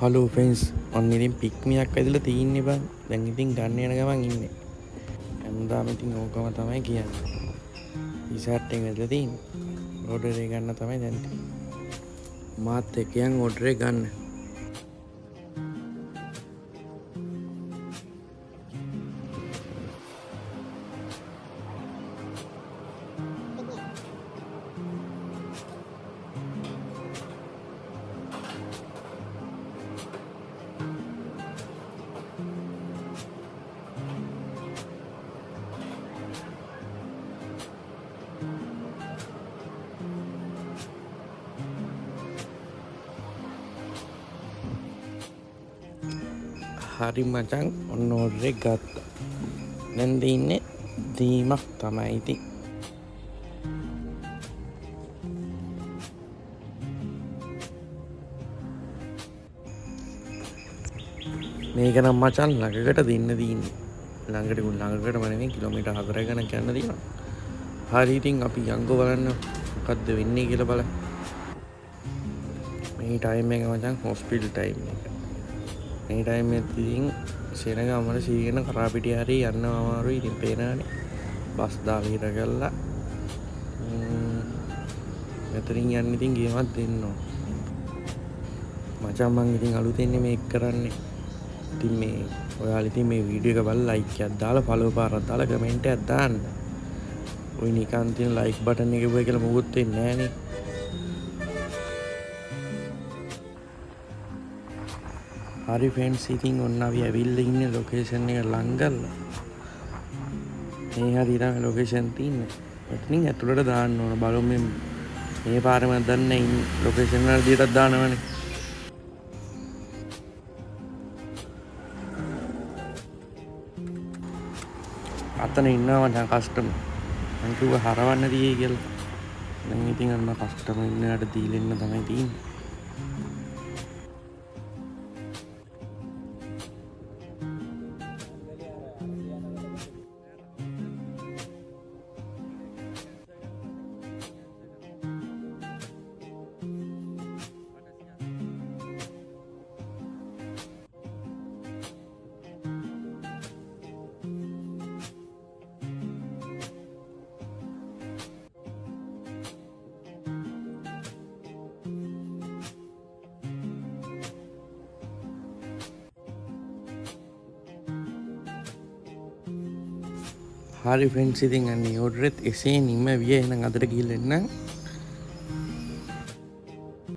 Hello fence ඔන්න ඉතින් පික්මියක් ඇදලා තියන්නේ බං. දැන් ඉතින් ගන්න යන ගමන් ඉන්නේ. හැමදාම ඉතින් ඕකම තමයි කියන්නේ. ඊසට් එක ඇදලා තින්නේ. ඕඩර් එක ගන්න තමයි දැන්. මාත් එක්ක යන් ඕඩර් එක ගන්න. හරි මචං ඔන්න ඕඩර් එක ගත්තා. දැන් දෙන්නේ දීමක් තමයි ඉතින්. මේක නම් මචං ළඟකට දෙන්න දින්නේ. ළඟකට මනෙන්නේ කිලෝමීටර් 4 ගණන් යන්න දිනවා. හරි ඉතින් අපි යංගෝ බලන්න මොකද්ද වෙන්නේ කියලා බලන්න. මේ ටයිම් එක මචං හොස්පිටල් ටයිම් එක. මේ ටයිම් එකේ ඉතින් සෙනගමන සීගෙන කරාපිටිය හරි යන්න අමාරුයි. ඉතින් පේනවනේ බස් දාලා හිර කරලා මෙතනින් යන්න ඉතින් ගේමක් දෙන්න ඕන. මචං මං ඉතින් අලුතෙන් මේක කරන්නේ. ඉතින් මේ ඔයාලා ඉතින් මේ වීඩියෝ එක බලලා ලයික් එකක් දාලා ෆලෝ පාරක් දාලා කමෙන්ට් එකක් දාන්න. ඔය නිකන් තියෙන ලයික් බටන් එක ගිහුවා කියලා මොකුත් වෙන්නේ නැහනේ. හරි ෆ්‍රෙන්ඩ්ස් ඉතින් ඔන්න අපි ඇවිල්ලා ඉන්නේ ලොකේෂන් එක ලං කරලා. මේ හරි තමයි ලොකේෂන් තියෙන්නේ. එතනින් ඇතුළට දාන්න ඕන. බලමු මේ පාරේ මම දන්නේ ලොකේෂන් වල දිහටත් දානවනේ. අතන ඉන්නවා මචං කස්ටමර්. මං කිව්වා හරවන්න තියේ කියලා. දැන් ඉතින් අන්න කස්ටමර් ඉන්නකට දීලා ඉන්න තමයි තියෙන්නේ. හරි ෆ්‍රෙන්ඩ්ස් ඉතින් අන්නේ ඕඩරෙත් එසේ නිම විය එහෙනම් අදට ගිහින් එන්න.